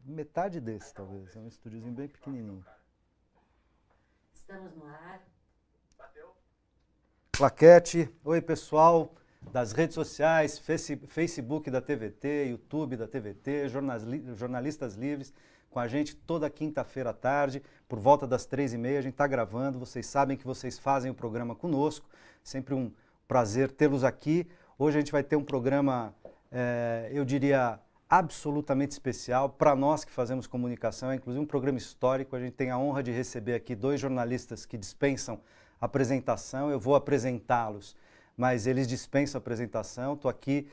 metade desse, talvez. É um estúdiozinho bem pequenininho. Estamos no ar. Claquete. Oi, pessoal das redes sociais, Facebook da TVT, YouTube da TVT, jornalistas livres, com a gente toda quinta-feira à tarde, por volta das 3h30, a gente está gravando. Vocês sabem que vocês fazem o programa conosco, sempre um prazer tê-los aqui. Hoje a gente vai ter um programa, eu diria, absolutamente especial para nós que fazemos comunicação, é inclusive um programa histórico. A gente tem a honra de receber aqui dois jornalistas que dispensam apresentação. Eu vou apresentá-los, mas eles dispensam a apresentação. Estou aqui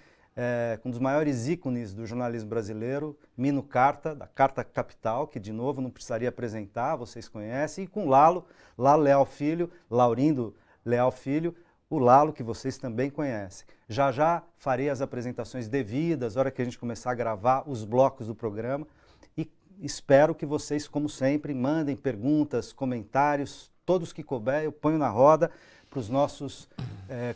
com um dos maiores ícones do jornalismo brasileiro, Mino Carta, da Carta Capital, que de novo não precisaria apresentar, vocês conhecem, e com Lalo Leal Filho, Laurindo Leal Filho, o Lalo, que vocês também conhecem. Já já farei as apresentações devidas, na hora que a gente começar a gravar os blocos do programa, e espero que vocês, como sempre, mandem perguntas, comentários, todos que couber, eu ponho na roda para os nossos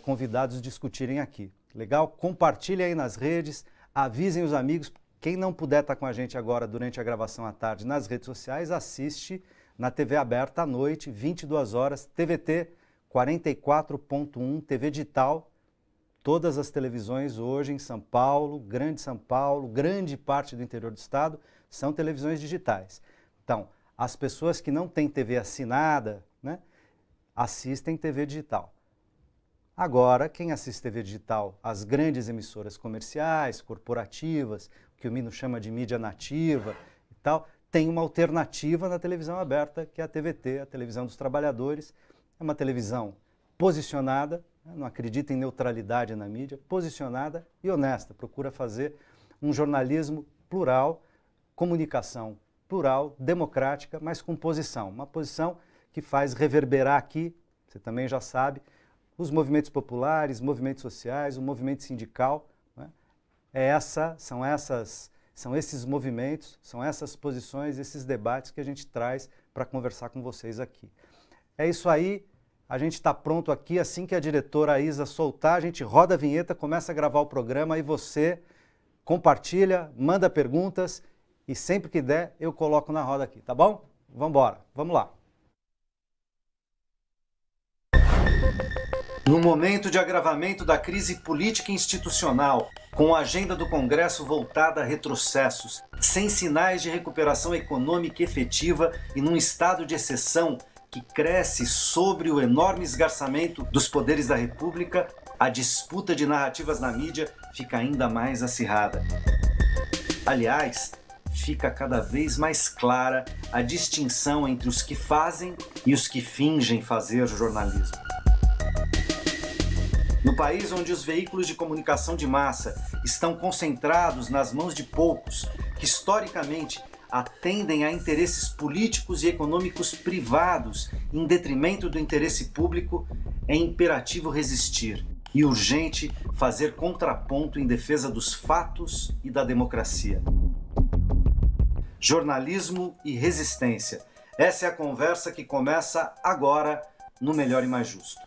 convidados discutirem aqui. Legal? Compartilhem aí nas redes, avisem os amigos. Quem não puder estar com a gente agora durante a gravação à tarde nas redes sociais, assiste na TV aberta à noite, 22 horas, TVT 44.1, TV digital. Todas as televisões hoje em São Paulo, grande parte do interior do estado, são televisões digitais. Então, as pessoas que não têm TV assinada, né, assistem TV digital. Agora, quem assiste TV digital, as grandes emissoras comerciais, corporativas, que o Mino chama de mídia nativa e tal, tem uma alternativa na televisão aberta, que é a TVT, a televisão dos trabalhadores. É uma televisão posicionada, não acredita em neutralidade na mídia, posicionada e honesta, procura fazer um jornalismo plural, comunicação plural, democrática, mas com posição. Uma posição que faz reverberar aqui, você também já sabe, os movimentos populares, movimentos sociais, o movimento sindical. Né? São esses movimentos, são essas posições, esses debates que a gente traz para conversar com vocês aqui. É isso aí, a gente está pronto aqui. Assim que a diretora Isa soltar, a gente roda a vinheta, começa a gravar o programa e você compartilha, manda perguntas e sempre que der eu coloco na roda aqui, tá bom? Vamos embora, vamos lá. No momento de agravamento da crise política e institucional, com a agenda do Congresso voltada a retrocessos, sem sinais de recuperação econômica efetiva e num estado de exceção que cresce sobre o enorme esgarçamento dos poderes da República, a disputa de narrativas na mídia fica ainda mais acirrada. Aliás, fica cada vez mais clara a distinção entre os que fazem e os que fingem fazer jornalismo. No país onde os veículos de comunicação de massa estão concentrados nas mãos de poucos, que historicamente atendem a interesses políticos e econômicos privados em detrimento do interesse público, é imperativo resistir e urgente fazer contraponto em defesa dos fatos e da democracia. Jornalismo e resistência. Essa é a conversa que começa agora no Melhor e Mais Justo.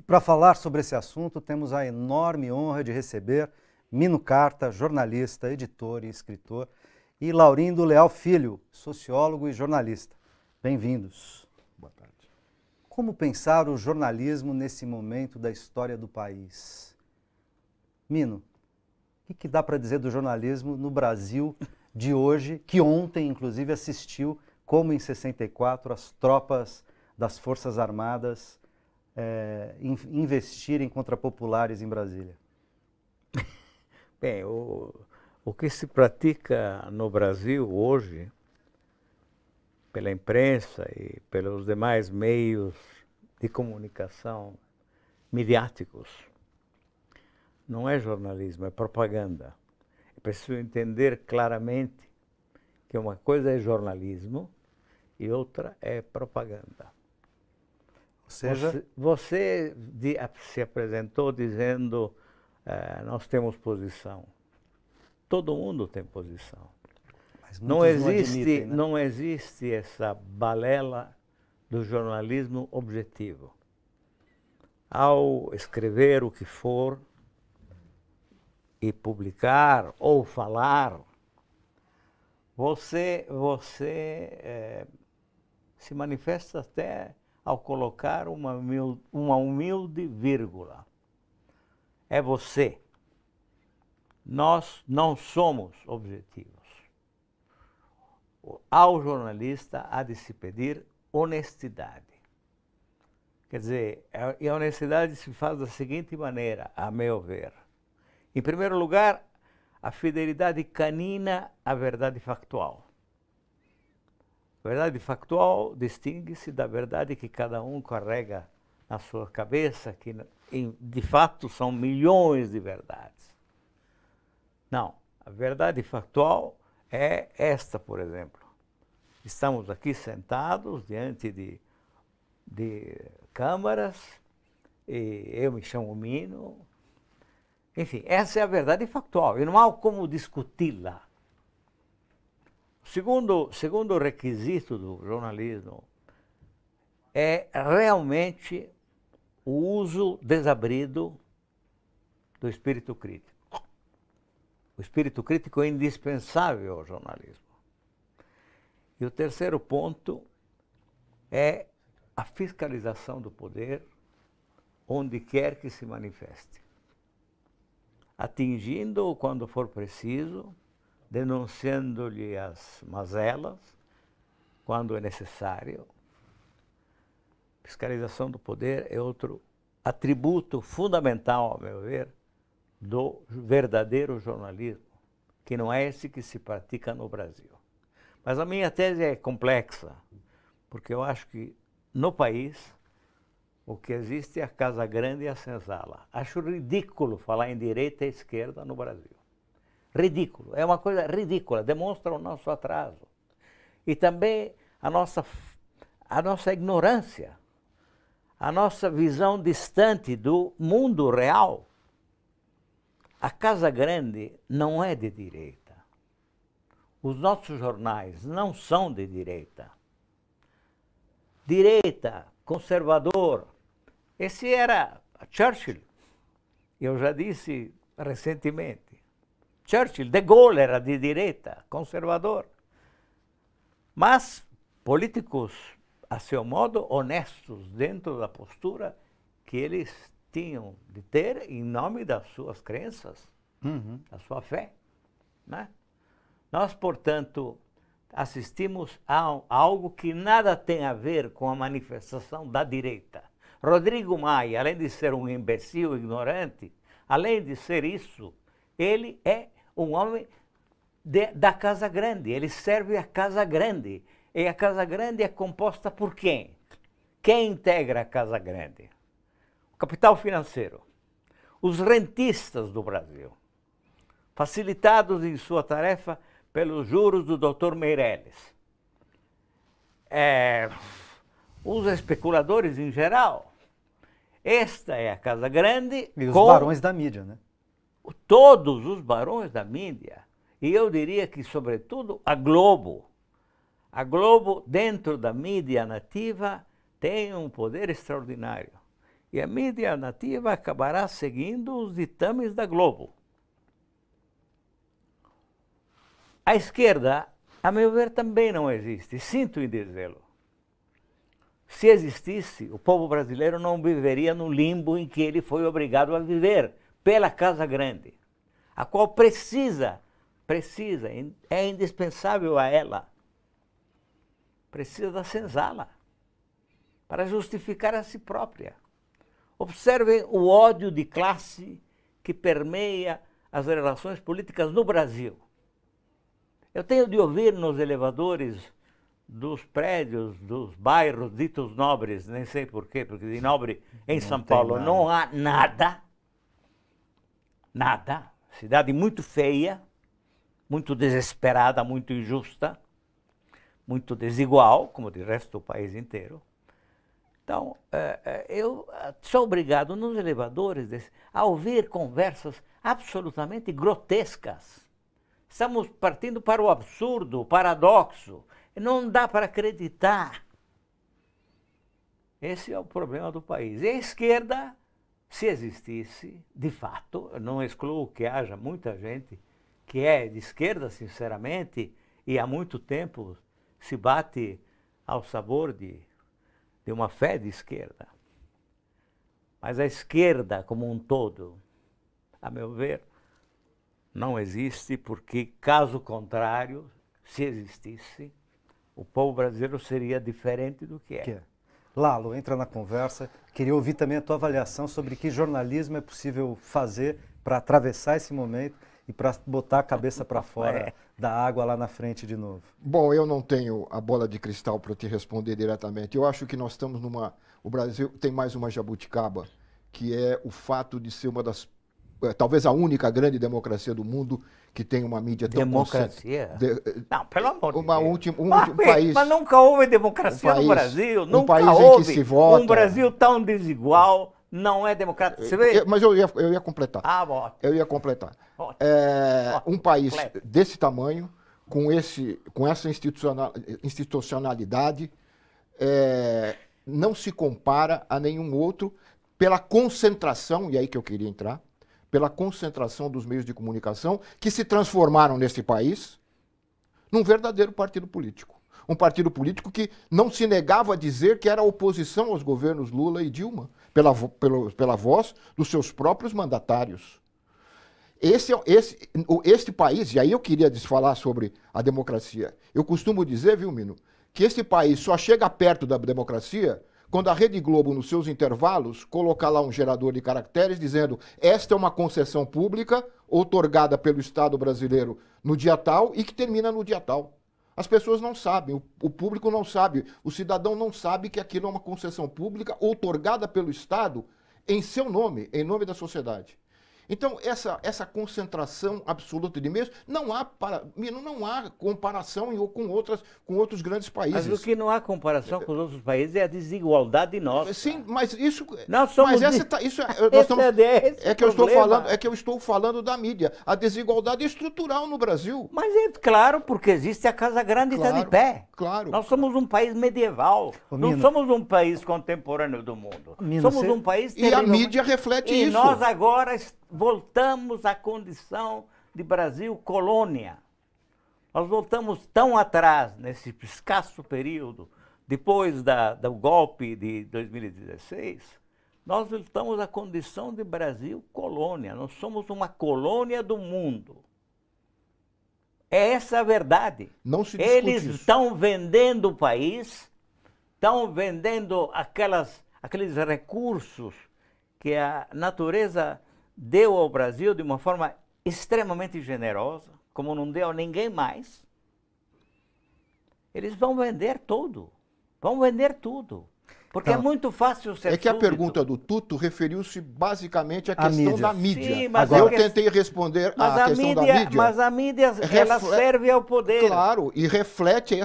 Para falar sobre esse assunto, temos a enorme honra de receber Mino Carta, jornalista, editor e escritor, e Laurindo Leal Filho, sociólogo e jornalista. Bem-vindos. Boa tarde. Como pensar o jornalismo nesse momento da história do país? Mino, o que dá para dizer do jornalismo no Brasil de hoje, que ontem, inclusive, assistiu, como em 64, as tropas das Forças Armadas investirem contra populares em Brasília? Bem, o que se pratica no Brasil hoje, pela imprensa e pelos demais meios de comunicação midiáticos, não é jornalismo, é propaganda. É preciso entender claramente que uma coisa é jornalismo e outra é propaganda. Ou seja, você se apresentou dizendo nós temos posição. Todo mundo tem posição. Muitos não admitem, né? Não existe essa balela do jornalismo objetivo. Ao escrever o que for e publicar ou falar, você se manifesta até ao colocar uma humilde vírgula. É você. Nós não somos objetivos. Ao jornalista há de se pedir honestidade. Quer dizer, e a honestidade se faz da seguinte maneira, a meu ver. Em primeiro lugar, a fidelidade canina à verdade factual. A verdade factual distingue-se da verdade que cada um carrega na sua cabeça, que de fato são milhões de verdades. Não, a verdade factual é esta, por exemplo. Estamos aqui sentados diante de câmaras, e eu me chamo Mino. Enfim, essa é a verdade factual, e não há como discuti-la. Segundo requisito do jornalismo é realmente o uso desabrido do espírito crítico. O espírito crítico é indispensável ao jornalismo. E o terceiro ponto é a fiscalização do poder onde quer que se manifeste, atingindo-o quando for preciso, denunciando-lhe as mazelas quando é necessário. Fiscalização do poder é outro atributo fundamental, ao meu ver, do verdadeiro jornalismo, que não é esse que se pratica no Brasil. Mas a minha tese é complexa, porque eu acho que no país o que existe é a Casa Grande e a senzala. Acho ridículo falar em direita e esquerda no Brasil. Ridículo, é uma coisa ridícula, demonstra o nosso atraso. E também a nossa ignorância, a nossa visão distante do mundo real. A Casa Grande não é de direita. Os nossos jornais não são de direita. Direita, conservador. Esse era Churchill. Eu já disse recentemente. Churchill, De Gaulle era de direita, conservador. Mas políticos, a seu modo, honestos dentro da postura que eles tinham de ter em nome das suas crenças, da sua fé, né? Nós, portanto, assistimos a algo que nada tem a ver com a manifestação da direita. Rodrigo Maia, além de ser um imbecil ignorante, além de ser isso, ele é um homem da Casa Grande, ele serve a Casa Grande. E a Casa Grande é composta por quem? Quem integra a Casa Grande? O capital financeiro, os rentistas do Brasil, facilitados em sua tarefa pelos juros do Dr. Meirelles. Os especuladores em geral. Esta é a Casa Grande. E os barões da mídia, né? Todos os barões da mídia. E eu diria que, sobretudo, a Globo. A Globo, dentro da mídia nativa, tem um poder extraordinário. E a mídia nativa acabará seguindo os ditames da Globo. A esquerda, a meu ver, também não existe. Sinto em dizê-lo. Se existisse, o povo brasileiro não viveria no limbo em que ele foi obrigado a viver pela Casa Grande, a qual precisa, é indispensável a ela, precisa da senzala para justificar a si própria. Observem o ódio de classe que permeia as relações políticas no Brasil. Eu tenho de ouvir nos elevadores dos prédios, dos bairros ditos nobres, nem sei porquê, porque de nobre em São Paulo não há nada, nada, cidade muito feia, muito desesperada, muito injusta, muito desigual, como de resto do país inteiro. Então, eu sou obrigado nos elevadores a ouvir conversas absolutamente grotescas, Estamos partindo para o absurdo, o paradoxo. Não dá para acreditar. Esse é o problema do país. E a esquerda, se existisse, de fato, eu não excluo que haja muita gente que é de esquerda, sinceramente, e há muito tempo se bate ao sabor de uma fé de esquerda. Mas a esquerda como um todo, a meu ver, não existe, porque, caso contrário, se existisse, o povo brasileiro seria diferente do que é. Lalo, entra na conversa. Queria ouvir também a tua avaliação sobre que jornalismo é possível fazer para atravessar esse momento e para botar a cabeça para fora da água lá na frente de novo. Bom, eu não tenho a bola de cristal para te responder diretamente. Eu acho que nós estamos numa... O Brasil tem mais uma jabuticaba, que é o fato de ser uma das... talvez a única grande democracia do mundo que tem uma mídia tão... Democracia? Não, pelo amor de Deus. Um país... Mas nunca houve democracia no Brasil. Nunca país houve. Em que se vota. Um Brasil tão desigual não é democrático. Você vê? Mas eu ia completar. Ah, bom. Eu ia completar. Um país desse tamanho, com essa institucionalidade, não se compara a nenhum outro pela concentração, e aí que eu queria entrar, pela concentração dos meios de comunicação que se transformaram nesse país num verdadeiro partido político. Um partido político que não se negava a dizer que era oposição aos governos Lula e Dilma, pela voz dos seus próprios mandatários. Este país, e aí eu queria falar sobre a democracia, eu costumo dizer, viu, Mino, que esse país só chega perto da democracia quando a Rede Globo, nos seus intervalos, colocar lá um gerador de caracteres dizendo: esta é uma concessão pública outorgada pelo Estado brasileiro no dia tal e que termina no dia tal. As pessoas não sabem, o público não sabe, o cidadão não sabe que aquilo é uma concessão pública outorgada pelo Estado em seu nome, em nome da sociedade. Então, essa concentração absoluta de meios, não há comparação com outros grandes países. Mas o que não há comparação com os outros países é a desigualdade nossa. Sim, mas isso... Nós somos... É que eu estou falando da mídia. A desigualdade é estrutural no Brasil. Mas é claro, porque existe a Casa Grande e está de pé. Claro. Nós somos um país medieval. Não somos um país contemporâneo do mundo. Somos um país... E a mídia reflete isso. E nós agora... voltamos à condição de Brasil colônia. Nós voltamos tão atrás, nesse escasso período, depois do golpe de 2016, nós voltamos à condição de Brasil colônia. Nós somos uma colônia do mundo. É essa a verdade. Não se discute Eles isso. Estão vendendo o país, estão vendendo aqueles recursos que a natureza deu ao Brasil de uma forma extremamente generosa, como não deu a ninguém mais. Eles vão vender tudo. Vão vender tudo. Porque é muito fácil ser É que súbito. A pergunta do Tuto referiu-se basicamente à questão da mídia. Sim, mas eu tentei responder a questão da mídia. Mas a mídia, ela serve ao poder. Claro, e reflete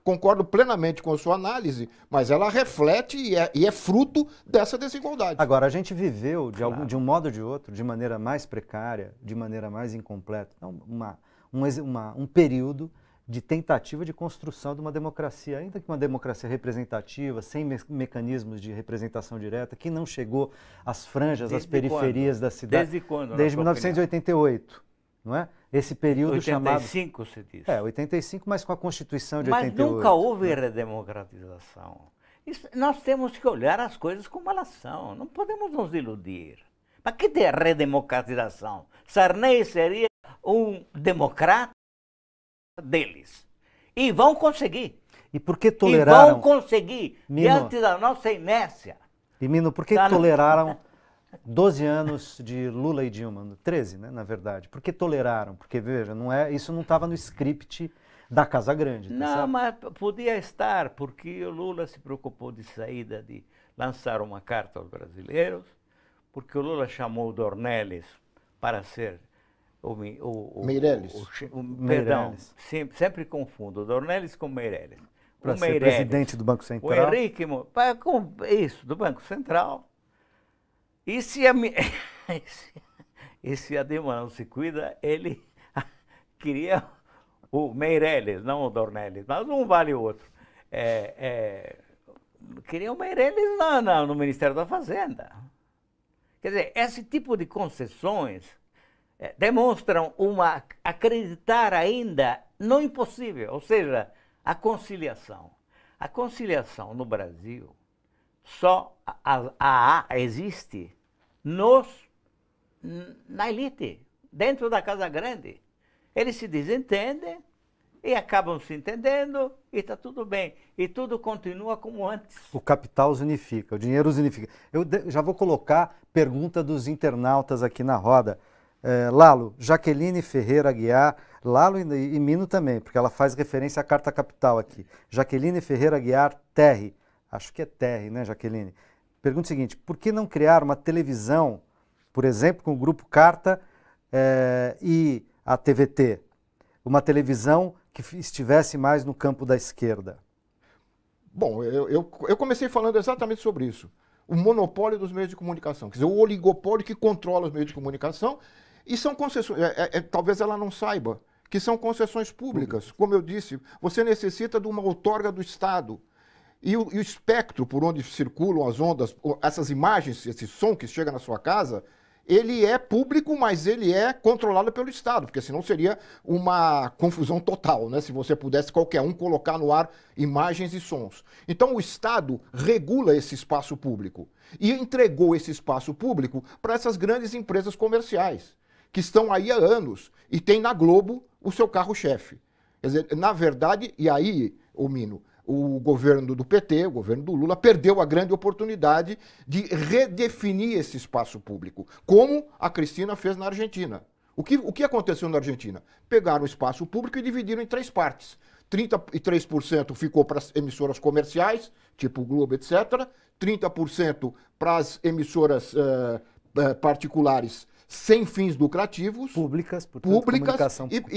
concordo plenamente com a sua análise, mas ela reflete e é fruto dessa desigualdade. Agora, a gente viveu, de um modo ou de outro, de maneira mais precária, de maneira mais incompleta, um período de tentativa de construção de uma democracia, ainda que uma democracia representativa, sem mecanismos de representação direta, que não chegou às franjas, às periferias da cidade. Desde quando? Desde 1988, não é? Esse período 85, chamado... se diz. 85, mas com a Constituição de 88. Mas nunca houve redemocratização. Nós temos que olhar as coisas como elas são, não podemos nos iludir. Mas que ter redemocratização? Sarney seria um democrata deles. E vão conseguir. E por que toleraram? E vão conseguir, Mino, diante da nossa inércia. E Mino, por que toleraram 12 anos de Lula e Dilma? 13, né, na verdade. Por que toleraram? Porque, veja, isso não estava no script da Casa Grande. Tá não, certo? mas podia estar, porque o Lula se preocupou de lançar uma carta aos brasileiros, porque o Lula chamou o Dornelles para ser Meirelles. Perdão, sempre confundo o Dornelles com Meirelles. Para ser presidente do Banco Central. O Henrique, do Banco Central. E se a Dilma não se cuida, ele queria o Meirelles, não o Dornelles, mas um vale o outro. Queria o Meirelles no Ministério da Fazenda. Quer dizer, esse tipo de concessões demonstram acreditar ainda no impossível, ou seja, a conciliação. A conciliação no Brasil só existe na elite, dentro da Casa Grande. Eles se desentendem e acabam se entendendo e está tudo bem. E tudo continua como antes. O capital os unifica, o dinheiro os unifica. Eu já vou colocar pergunta dos internautas aqui na roda. Lalo, Jaqueline Ferreira Aguiar, Lalo e Mino também, porque ela faz referência à Carta Capital aqui. Jaqueline Ferreira Aguiar, Terry. Acho que é Terry, né, Jaqueline? Pergunta o seguinte, por que não criar uma televisão, por exemplo, com o Grupo Carta e a TVT? Uma televisão que estivesse mais no campo da esquerda? Bom, eu comecei falando exatamente sobre isso. O monopólio dos meios de comunicação, quer dizer, o oligopólio que controla os meios de comunicação, e são concessões, talvez ela não saiba, que são concessões públicas. Como eu disse, você necessita de uma outorga do Estado. E o espectro por onde circulam as ondas, essas imagens, esse som que chega na sua casa, ele é público, mas ele é controlado pelo Estado, porque senão seria uma confusão total, né? Se você pudesse qualquer um colocar no ar imagens e sons. Então o Estado regula esse espaço público e entregou esse espaço público para essas grandes empresas comerciais, que estão aí há anos e tem na Globo o seu carro-chefe. Quer dizer, na verdade, e aí, Mino, o governo do PT, o governo do Lula, perdeu a grande oportunidade de redefinir esse espaço público, como a Cristina fez na Argentina. O que aconteceu na Argentina? Pegaram o espaço público e dividiram em 3 partes. 33% ficou para as emissoras comerciais, tipo Globo, etc. 30% para as emissoras particulares sem fins lucrativos. Públicas, portanto, comunicação pública.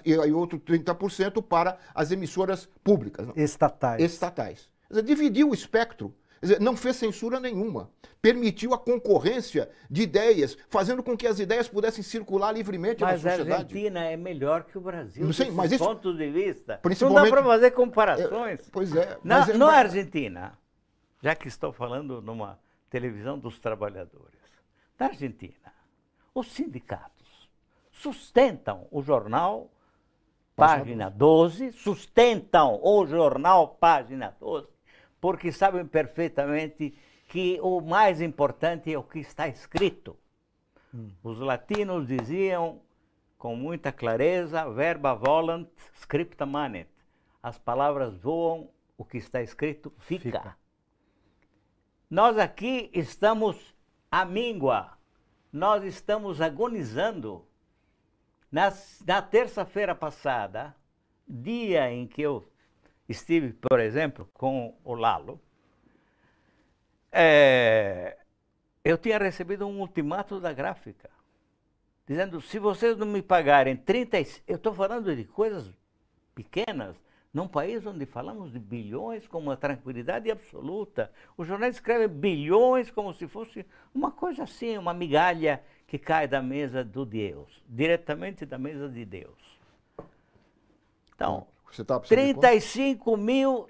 E outro 30% para as emissoras públicas. Estatais. Estatais. Quer dizer, dividiu o espectro. Quer dizer, não fez censura nenhuma. Permitiu a concorrência de ideias, fazendo com que as ideias pudessem circular livremente na sociedade. Mas a Argentina é melhor que o Brasil, desse ponto de vista. Principalmente, não dá para fazer comparações. Pois é. Na Argentina, já que estou falando numa televisão dos trabalhadores, na Argentina, os sindicatos sustentam o jornal Página 12, porque sabem perfeitamente que o mais importante é o que está escrito. Os latinos diziam com muita clareza, verba volant, scripta manet. As palavras voam, o que está escrito fica. Nós aqui estamos à míngua, nós estamos agonizando. Na terça-feira passada, dia em que eu estive, por exemplo, com o Lalo, eu tinha recebido um ultimato da gráfica, dizendo, se vocês não me pagarem 30... Eu estou falando de coisas pequenas, num país onde falamos de bilhões com uma tranquilidade absoluta. Os jornais escrevem bilhões como se fosse uma coisa assim, uma migalha que cai da mesa do Deus, diretamente da mesa de Deus. Então, 35 mil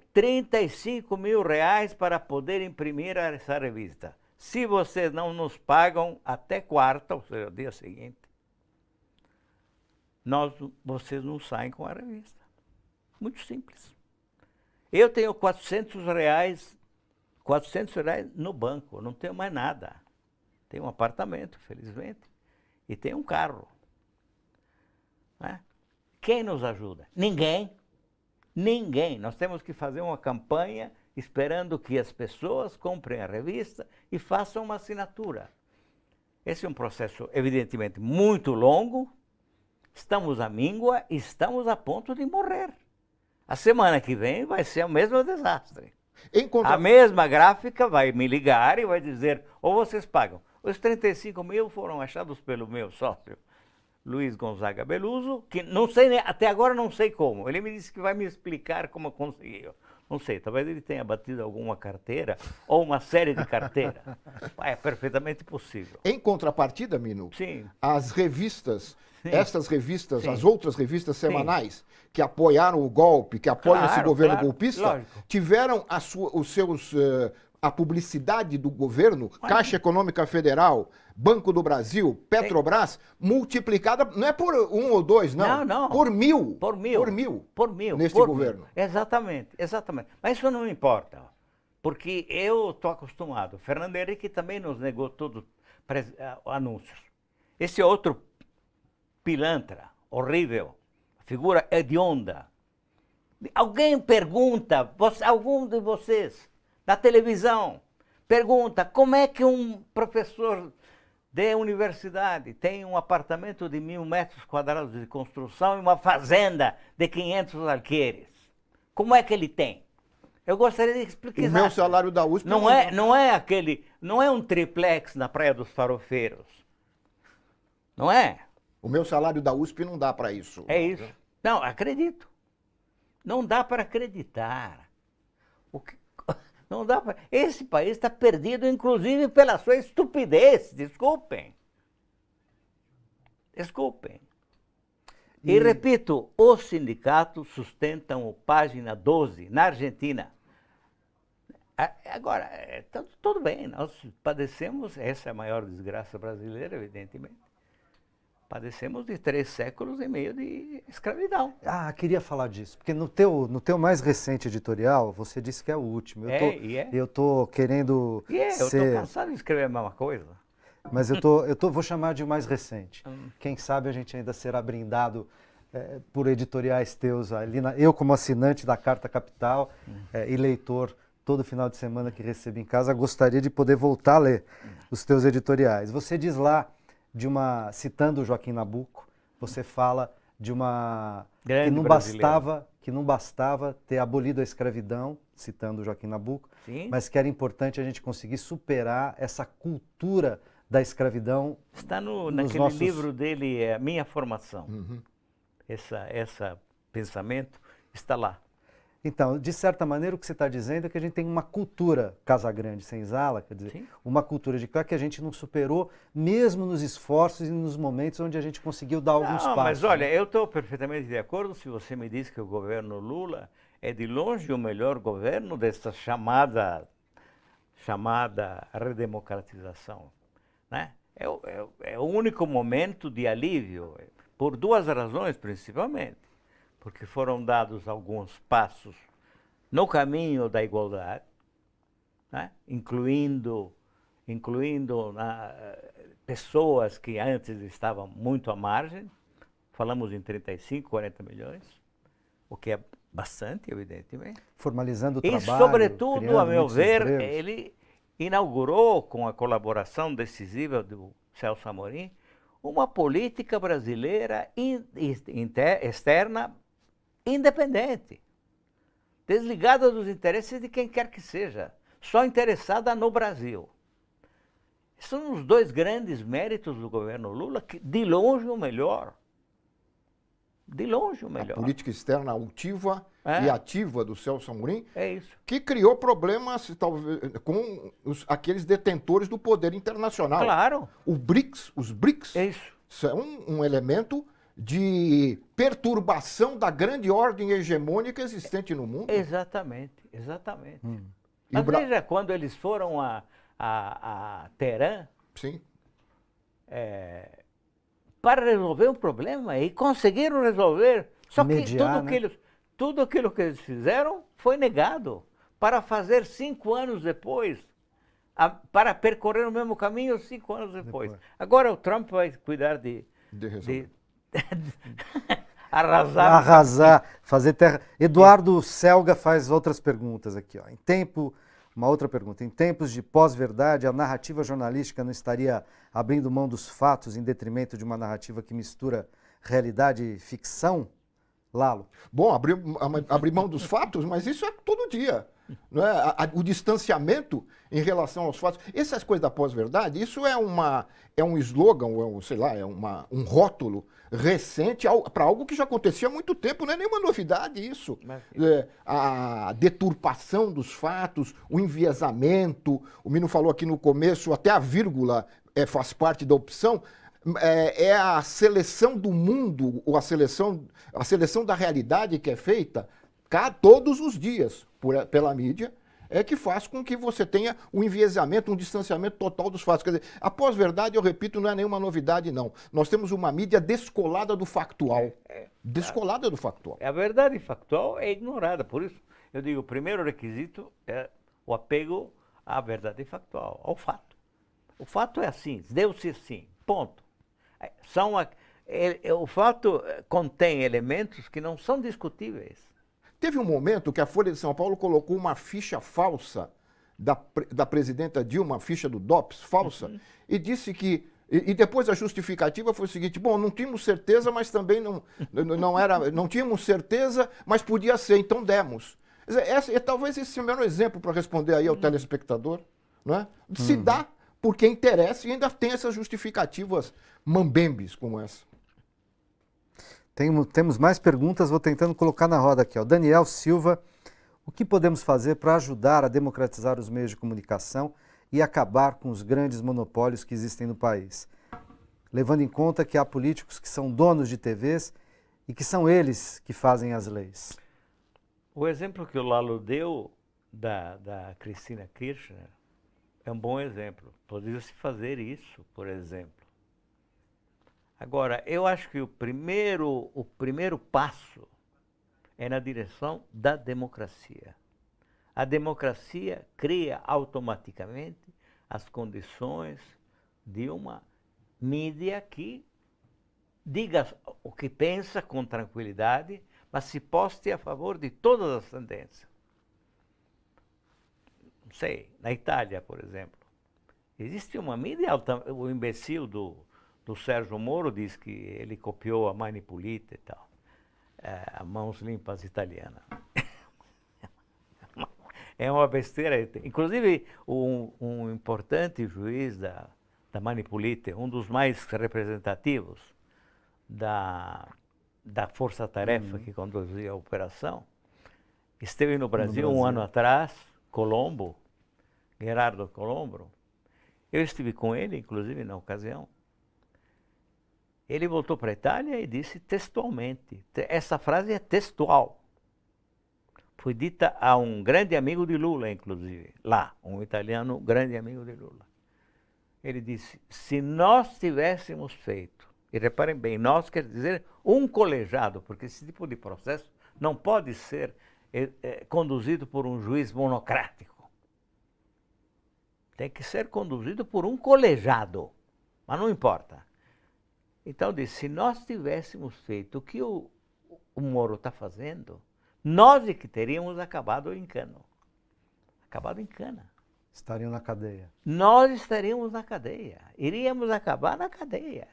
reais para poder imprimir essa revista. Se vocês não nos pagam até quarta, ou seja, o dia seguinte, vocês não saem com a revista. Muito simples. Eu tenho 400 reais no banco, não tenho mais nada. Tenho um apartamento, felizmente, e tenho um carro. Né? Quem nos ajuda? Ninguém. Ninguém. Nós temos que fazer uma campanha esperando que as pessoas comprem a revista e façam uma assinatura. Esse é um processo, evidentemente, muito longo. Estamos à míngua e estamos a ponto de morrer. A semana que vem vai ser o mesmo desastre. A mesma gráfica vai me ligar e vai dizer, ou vocês pagam. Os 35 mil foram achados pelo meu sócio. Luiz Gonzaga Beluso, que não sei, até agora não sei como. Ele me disse que vai me explicar como conseguiu. Não sei, talvez ele tenha batido alguma carteira ou uma série de carteiras. É perfeitamente possível. Em contrapartida, Mino, Sim. as revistas, Sim. estas revistas, Sim. as outras revistas Sim. semanais que apoiaram o golpe, que apoiam esse governo claro, golpista, lógico. tiveram os seus, a publicidade do governo, Caixa Econômica Federal, Banco do Brasil, Petrobras, multiplicada, não é por 1 ou 2, não. Não. Por 1000. Por mil. Por 1000. Por mil. Neste por governo. Mil. Exatamente, exatamente. Mas isso não importa, porque eu estou acostumado. Fernando Henrique também nos negou todos anúncios. Esse outro pilantra, horrível, figura hedionda. Alguém pergunta, algum de vocês, na televisão, pergunta como é que um professor de universidade tem um apartamento de 1000 metros quadrados de construção e uma fazenda de 500 alqueires. Como é que ele tem? Eu gostaria de explicar. O meu salário da USP não é um triplex na Praia dos Farofeiros. Não é? O meu salário da USP não dá para isso. É isso. Não, acredito. Não dá para acreditar. Não dá para... Esse país está perdido, inclusive, pela sua estupidez. Desculpem. Desculpem. E repito, os sindicatos sustentam o Página 12 na Argentina. Agora, tudo bem, nós padecemos, essa é a maior desgraça brasileira, evidentemente. Padecemos de 3 séculos e meio de escravidão. Ah, queria falar disso, porque no teu mais recente editorial, você disse que é o último. Eu tô querendo eu estou cansado de escrever a mesma coisa. Mas vou chamar de o mais recente. Quem sabe a gente ainda será brindado por editoriais teus. Eu, como assinante da Carta Capital e leitor, todo final de semana que recebo em casa, gostaria de poder voltar a ler os teus editoriais. Você diz lá, citando o Joaquim Nabuco, você fala de uma... que não bastava ter abolido a escravidão, citando o Joaquim Nabuco, Sim. mas que era importante a gente conseguir superar essa cultura da escravidão. Está naquele livro dele, A Minha Formação. Uhum. Esse pensamento está lá. Então, de certa maneira, o que você está dizendo é que a gente tem uma cultura Casagrande Senzala, quer dizer, Sim. uma cultura de que a gente não superou, mesmo nos esforços e nos momentos onde a gente conseguiu dar alguns passos. Mas olha, eu estou perfeitamente de acordo se você me diz que o governo Lula é de longe o melhor governo dessa chamada redemocratização. Né? É o único momento de alívio, por 2 razões principalmente. Porque foram dados alguns passos no caminho da igualdade, né? incluindo pessoas que antes estavam muito à margem. Falamos em 35, 40 milhões, o que é bastante, evidentemente. Formalizando o e, trabalho, sobretudo, a meu ver, empregos. ele inaugurou, com a colaboração decisiva do Celso Amorim, uma política brasileira externa independente, desligada dos interesses de quem quer que seja, só interessada no Brasil. São os 2 grandes méritos do governo Lula, que de longe o melhor. De longe o melhor. A política externa altiva e ativa do Celso Amorim, é isso. Que criou problemas talvez, com aqueles detentores do poder internacional. Claro. Os BRICS É isso. são um elemento de perturbação da grande ordem hegemônica existente no mundo. Exatamente, exatamente. E veja, quando eles foram a Teherã, Sim. Para resolver um problema, e conseguiram resolver. Só que Mediar, tudo aquilo que eles fizeram foi negado. Para fazer 5 anos depois, para percorrer o mesmo caminho 5 anos depois. Agora o Trump vai cuidar de arrasar, fazer terra. Eduardo Selga faz outras perguntas aqui, ó. Uma outra pergunta. Em tempos de pós-verdade, a narrativa jornalística não estaria abrindo mão dos fatos em detrimento de uma narrativa que mistura realidade e ficção? Lalo. Bom, abrir mão dos fatos, mas isso é todo dia. não é? O distanciamento em relação aos fatos. Essas coisas da pós-verdade, isso é um slogan, sei lá, um rótulo recente para algo que já acontecia há muito tempo, não é nenhuma novidade isso. A deturpação dos fatos, o enviesamento, o Mino falou aqui no começo, até a vírgula faz parte da opção, é a seleção do mundo, ou a seleção da realidade que é feita todos os dias pela mídia, que faz com que você tenha um enviesamento, um distanciamento total dos fatos. Quer dizer, a pós-verdade, eu repito, não é nenhuma novidade, não. Nós temos uma mídia descolada do factual. Descolada do factual. A verdade factual é ignorada. Por isso, eu digo, o primeiro requisito é o apego à verdade factual, ao fato. O fato é assim, deu-se assim, ponto. O fato contém elementos que não são discutíveis. Teve um momento que a Folha de São Paulo colocou uma ficha falsa da presidenta Dilma, a ficha do DOPS falsa, e disse que... E depois a justificativa foi o seguinte: bom, não tínhamos certeza, mas também não tínhamos certeza, mas podia ser, então demos. Talvez esse seja o melhor exemplo para responder aí ao telespectador, não é? Se dá porque interessa e ainda tem essas justificativas mambembes como essa. Temos mais perguntas, vou tentando colocar na roda aqui. Ó. Daniel Silva, o que podemos fazer para ajudar a democratizar os meios de comunicação e acabar com os grandes monopólios que existem no país? Levando em conta que há políticos que são donos de TVs e que são eles que fazem as leis. O exemplo que o Lalo deu da Cristina Kirchner é um bom exemplo. Poderia-se fazer isso, por exemplo. Agora, eu acho que o primeiro passo é na direção da democracia. A democracia cria automaticamente as condições de uma mídia que diga o que pensa com tranquilidade, mas se poste a favor de todas as tendências. Não sei, na Itália, por exemplo, existe uma mídia o imbecil do Sérgio Moro diz que ele copiou a Mani Pulita e tal, a Mãos Limpas italiana. É uma besteira. Inclusive, um importante juiz da Mani Pulita, um dos mais representativos da força-tarefa que conduzia a operação, esteve no Brasil um ano atrás, Gerardo Colombo. Eu estive com ele, inclusive, na ocasião. Ele voltou para a Itália e disse textualmente, essa frase é textual. Foi dita a um grande amigo de Lula, inclusive, lá, um italiano grande amigo de Lula. Ele disse, se nós tivéssemos feito, e reparem bem, nós quer dizer um colegiado, porque esse tipo de processo não pode ser conduzido por um juiz monocrático. Tem que ser conduzido por um colegiado, mas não importa. Então, disse, se nós tivéssemos feito o que o Moro está fazendo, nós é que teríamos acabado em cana. Acabado em cana. Estariam na cadeia. Nós estaríamos na cadeia. Iríamos acabar na cadeia.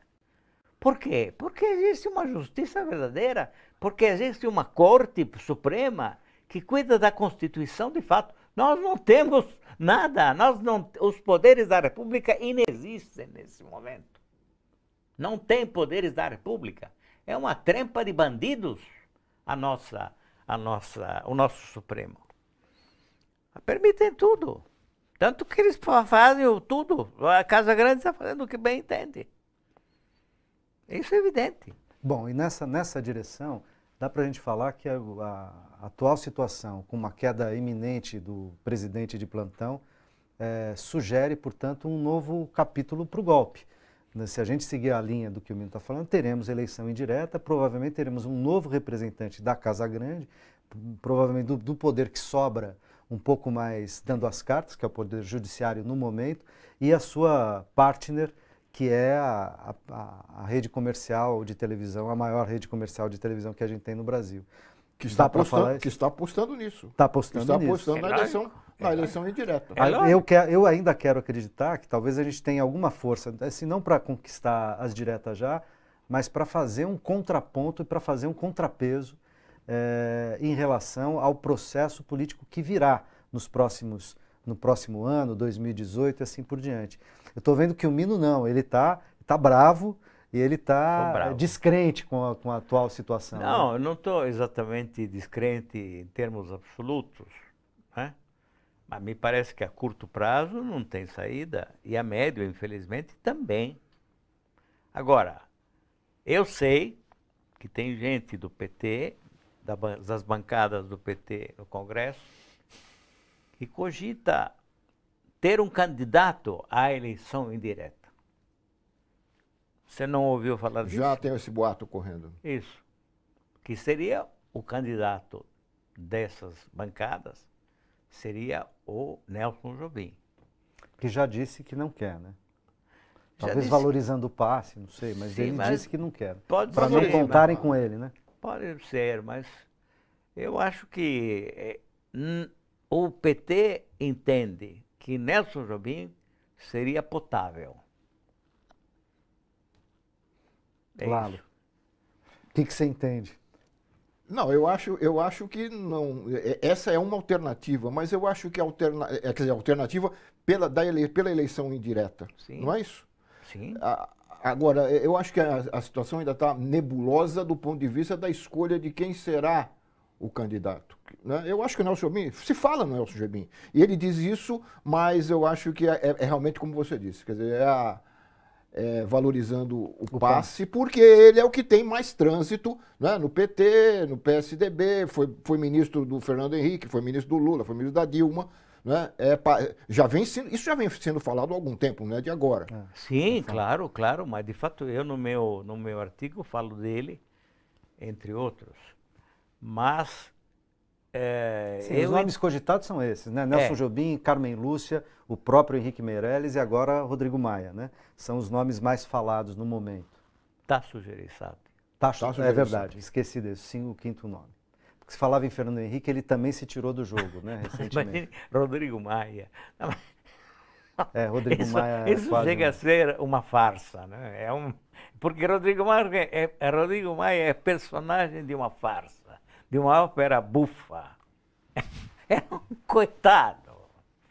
Por quê? Porque existe uma justiça verdadeira, porque existe uma Corte Suprema que cuida da Constituição de fato. Nós não temos nada, os poderes da República inexistem nesse momento. Não tem poderes da República. É uma trempa de bandidos o nosso Supremo. Permitem tudo. Tanto que eles fazem tudo. A Casa Grande está fazendo o que bem entende. Isso é evidente. Bom, e nessa direção, dá para a gente falar que a atual situação, com uma queda iminente do presidente de plantão, sugere, portanto, um novo capítulo para o golpe. Se a gente seguir a linha do que o Mino está falando, teremos eleição indireta, provavelmente teremos um novo representante da Casa Grande, provavelmente do poder que sobra um pouco mais dando as cartas, que é o Poder Judiciário no momento, e a sua partner, que é a rede comercial de televisão, a maior rede comercial de televisão que a gente tem no Brasil. Que está apostando nisso. Está apostando nisso. Na eleição indireta. Eu ainda quero acreditar que talvez a gente tenha alguma força, assim, não para conquistar as diretas já, mas para fazer um contraponto e para fazer um contrapeso em relação ao processo político que virá no próximo ano, 2018 e assim por diante. Eu estou vendo que o Mino não, ele tá bravo e ele está descrente com a atual situação. Não, né? eu não estou exatamente descrente em termos absolutos, né? Mas me parece que a curto prazo não tem saída e a médio, infelizmente, também. Agora, eu sei que tem gente do PT, das bancadas do PT no Congresso, que cogita ter um candidato à eleição indireta. Você não ouviu falar disso? Já tem esse boato correndo. Isso. Que seria o candidato dessas bancadas, seria o Nelson Jobim. Que já disse que não quer, né? Talvez disse... valorizando o passe, não sei, mas Sim, ele mas disse que não quer. Pode para não contarem com ele, né? Pode ser, mas eu acho que o PT entende que Nelson Jobim seria potável. Claro. O que você entende? Não, eu acho que não. Essa é uma alternativa, mas eu acho que quer dizer, alternativa pela eleição indireta. Sim. Não é isso? Sim. Agora, eu acho que a situação ainda está nebulosa do ponto de vista da escolha de quem será o candidato. Né? Eu acho que o Nelson Jobim, se fala no Nelson Jobim, e ele diz isso, mas eu acho que é realmente como você disse, quer dizer, valorizando o passe, porque ele é o que tem mais trânsito, né? No PT, no PSDB, foi ministro do Fernando Henrique, foi ministro do Lula, foi ministro da Dilma. Né? Isso já vem sendo falado há algum tempo, não é de agora. Sim, claro, claro, mas de fato eu no meu artigo falo dele, entre outros. Mas os nomes cogitados são esses, né? Nelson Jobim, Carmen Lúcia, o próprio Henrique Meirelles e agora Rodrigo Maia, né? São os nomes mais falados no momento. Tasso Gereissati. É verdade, esqueci desse, sim, o quinto nome. Porque se falava em Fernando Henrique, ele também se tirou do jogo, né, recentemente. Rodrigo Maia. Rodrigo Maia isso chega a ser uma farsa, né? Porque Rodrigo Maia é personagem de uma farsa, de uma ópera bufa. É um coitado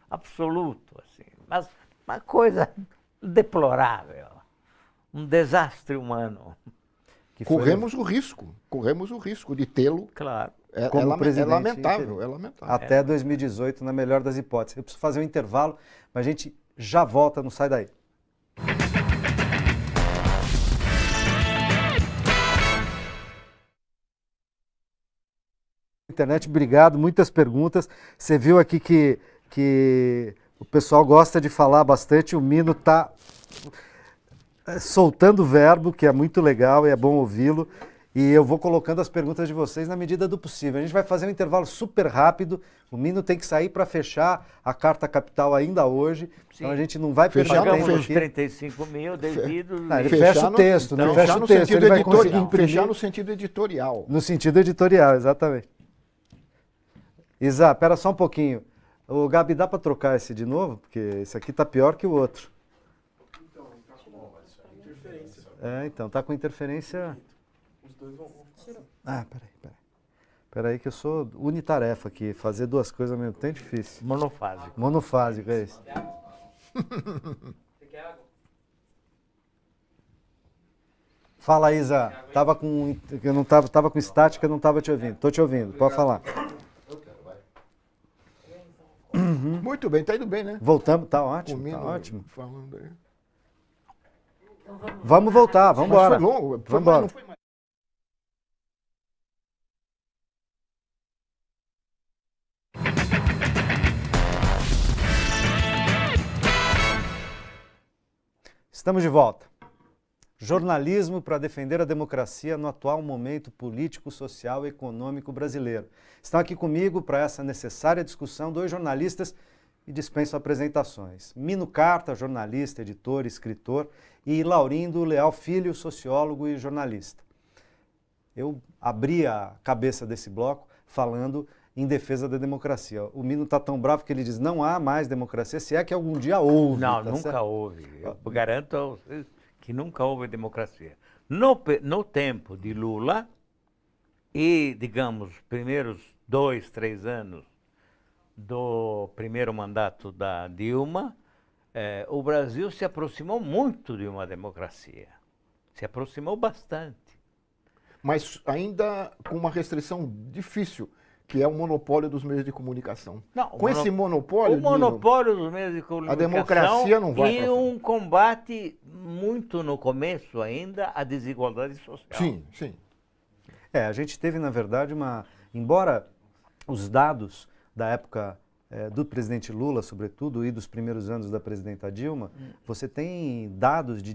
absoluto, assim, mas uma coisa deplorável, um desastre humano. Corremos o risco de tê-lo. Claro. É lamentável. Até 2018, na melhor das hipóteses. Eu preciso fazer um intervalo, mas a gente já volta, não sai daí. Internet, obrigado, muitas perguntas. Você viu aqui que o pessoal gosta de falar bastante, o Mino está soltando o verbo, que é muito legal e é bom ouvi-lo. E eu vou colocando as perguntas de vocês na medida do possível. A gente vai fazer um intervalo super rápido. O Mino tem que sair para fechar a Carta Capital ainda hoje. Sim. Então a gente não vai perder tempo aqui. Pagamos 35 mil devidos. Ele fecha o texto. Não fecha o texto, ele vai conseguir imprimir. Fechar no sentido editorial. No sentido editorial, exatamente. Isa, espera só um pouquinho. Ô, Gabi, dá para trocar esse de novo? Porque esse aqui tá pior que o outro. Então, tá com interferência. Então, tá com interferência... Os dois vão funcionar. Peraí que eu sou unitarefa aqui. Fazer duas coisas ao mesmo tempo é difícil. Monofásico, é isso. Você quer água? Fala, Isa. Eu não tava com estática, eu não estava te ouvindo. Tô te ouvindo, pode falar. Muito bem, tá indo bem, né? Voltamos, tá ótimo, tá ótimo. Falando aí. Vamos voltar, vamos embora. Foi longo, não foi mais. Estamos de volta. Jornalismo para defender a democracia no atual momento político, social e econômico brasileiro. Estão aqui comigo para essa necessária discussão dois jornalistas e dispenso apresentações. Mino Carta, jornalista, editor, escritor, e Laurindo Leal Filho, sociólogo e jornalista. Eu abri a cabeça desse bloco falando em defesa da democracia. O Mino está tão bravo que ele diz não há mais democracia, se é que algum dia houve. Não, nunca houve. Eu garanto a vocês que nunca houve democracia. No tempo de Lula e, digamos, primeiros 2, 3 anos do primeiro mandato da Dilma, o Brasil se aproximou muito de uma democracia. Se aproximou bastante. Mas ainda com uma restrição difícil, que é o monopólio dos meios de comunicação. Não, com esse monopólio, o monopólio dos meios de comunicação, a democracia não vai e pra frente. um combate muito no começo ainda à desigualdade social. Sim, sim. A gente teve, na verdade, embora os dados da época do presidente Lula, sobretudo, e dos primeiros anos da presidenta Dilma, você tem dados de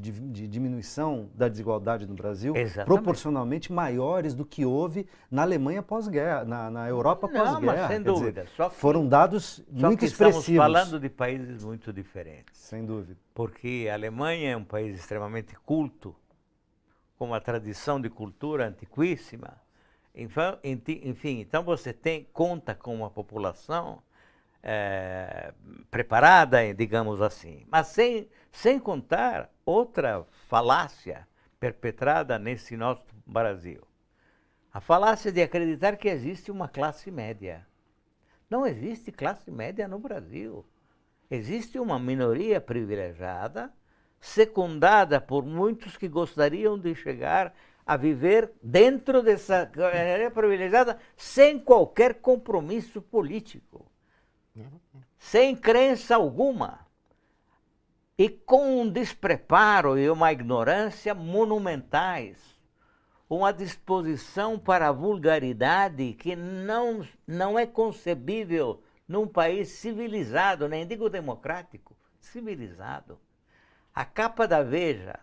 diminuição da desigualdade no Brasil proporcionalmente maiores do que houve na Alemanha pós-guerra, na Europa pós-guerra. Mas sem dúvida. Só que, foram dados muito expressivos. Estamos falando de países muito diferentes. Sem dúvida. Porque a Alemanha é um país extremamente culto, com uma tradição de cultura antiquíssima. Enfim, então você conta com uma população preparada, digamos assim. Mas sem contar outra falácia perpetrada nesse nosso Brasil. A falácia de acreditar que existe uma classe média. Não existe classe média no Brasil. Existe uma minoria privilegiada, secundada por muitos que gostariam de chegar a viver dentro dessa minoria privilegiada sem qualquer compromisso político. Sem crença alguma, e com um despreparo e uma ignorância monumentais, uma disposição para a vulgaridade que não é concebível num país civilizado, nem digo democrático, civilizado. A capa da Veja,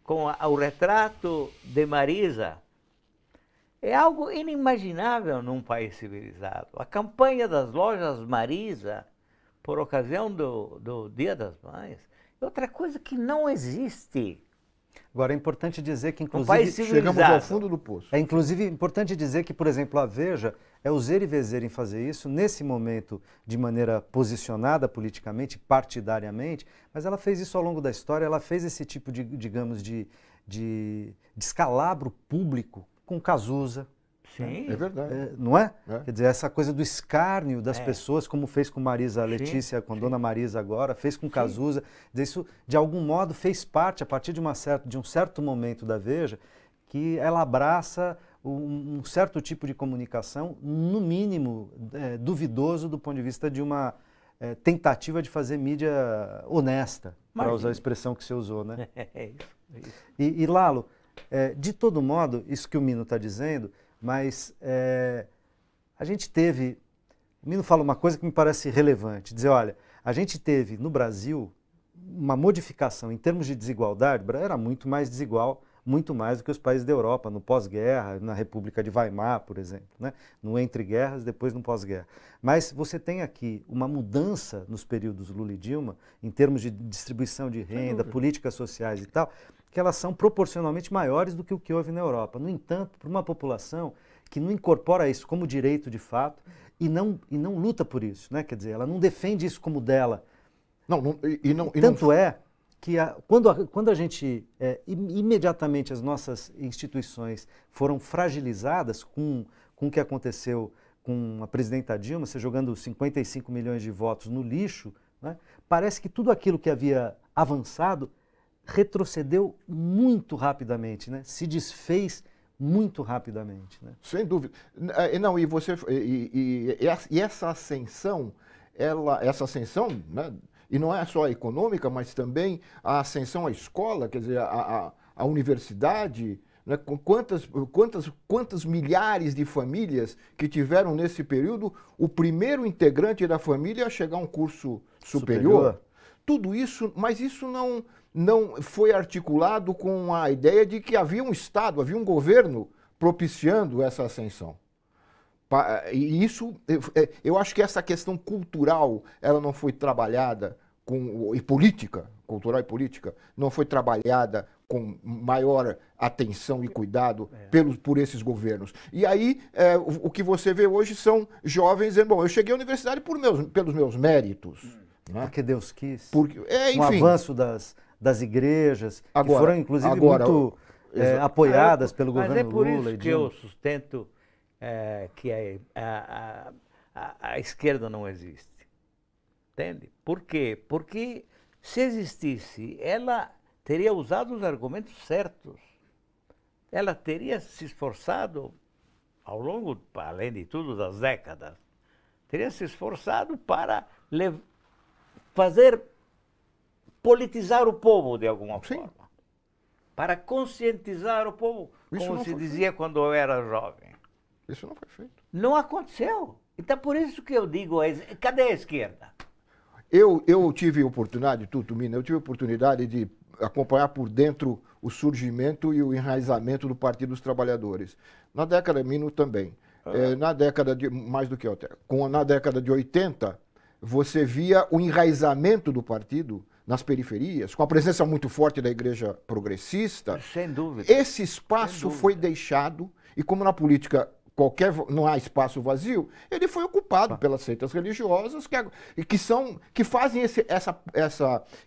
com o retrato de Marisa, é algo inimaginável num país civilizado. A campanha das lojas Marisa, por ocasião do Dia das Mães, é outra coisa que não existe. Agora, é importante dizer que, inclusive, país civilizado. Chegamos ao fundo do poço. É, inclusive, importante dizer que, por exemplo, a Veja é user e vezer em fazer isso, nesse momento, de maneira posicionada politicamente, partidariamente, mas ela fez isso ao longo da história, ela fez esse tipo de, digamos, de descalabro público com Cazuza. Sim. É verdade. Não é? Quer dizer, essa coisa do escárnio das pessoas, como fez com Marisa Letícia, com Dona Marisa agora, fez com Cazuza. Isso, de algum modo, fez parte, a partir de um certo momento da Veja, que ela abraça um certo tipo de comunicação, no mínimo, duvidoso do ponto de vista de uma tentativa de fazer mídia honesta, para usar a expressão que você usou, né? É isso. E Lalo, de todo modo, isso que o Mino está dizendo, mas a gente teve, o Mino fala uma coisa que me parece relevante, dizer, olha, a gente teve no Brasil uma modificação em termos de desigualdade, era muito mais desigual, muito mais do que os países da Europa, no pós-guerra, na República de Weimar, por exemplo, né? No entre guerras, depois no pós-guerra. Mas você tem aqui uma mudança nos períodos Lula e Dilma, em termos de distribuição de renda, políticas sociais e tal, que elas são proporcionalmente maiores do que o que houve na Europa. No entanto, para uma população que não incorpora isso como direito de fato e não luta por isso, né? Quer dizer, ela não defende isso como dela. Tanto é que quando a gente, imediatamente as nossas instituições foram fragilizadas com o que aconteceu com a presidenta Dilma, você jogando 55 milhões de votos no lixo, né? Parece que tudo aquilo que havia avançado retrocedeu muito rapidamente, né? Se desfez muito rapidamente, né? Sem dúvida. Não, e essa ascensão, né? E não é só a econômica, mas também a ascensão à escola, quer dizer, a universidade, né? Com quantas milhares de famílias que tiveram nesse período o primeiro integrante da família a chegar a um curso superior. Tudo isso, mas isso não foi articulado com a ideia de que havia um Estado, havia um governo propiciando essa ascensão. E isso, eu acho que essa questão cultural, ela não foi trabalhada cultural e política, não foi trabalhada com maior atenção e cuidado por esses governos. E aí, o que você vê hoje são jovens dizendo, bom, eu cheguei à universidade pelos meus méritos. Né? Porque Deus quis. Enfim, um avanço das igrejas, que foram, inclusive, muito apoiadas pelo governo Lula. Mas é por isso que eu sustento que a a esquerda não existe. Entende? Por quê? Porque se existisse, ela teria usado os argumentos certos. Ela teria se esforçado ao longo, além de tudo, das décadas, teria se esforçado para politizar o povo de alguma forma, para conscientizar o povo, como se dizia quando eu era jovem. Isso não foi feito. Não aconteceu. Então, por isso que eu digo, cadê a esquerda? Eu tive oportunidade, Mina, eu tive oportunidade de acompanhar por dentro o surgimento e o enraizamento do Partido dos Trabalhadores. Na década de Mino também. Na década de, mais do que até, na década de 80, você via o enraizamento do partido nas periferias, com a presença muito forte da igreja progressista. Sem dúvida. Esse espaço foi deixado, e como na política não há espaço vazio, ele foi ocupado pelas seitas religiosas que fazem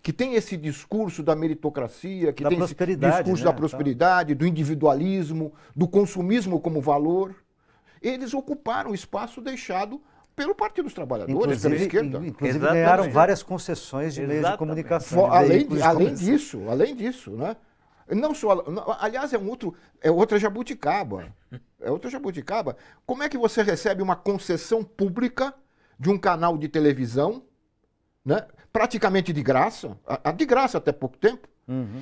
que tem esse discurso da meritocracia, que tem esse discurso da prosperidade, do individualismo, do consumismo como valor. Eles ocuparam o espaço deixado pelo Partido dos Trabalhadores, pela esquerda. Inclusive ganharam várias concessões de meios de comunicação. Além disso, né? Não só, aliás, é outra jabuticaba. É outra jabuticaba. Como é que você recebe uma concessão pública de um canal de televisão, né, praticamente de graça até pouco tempo,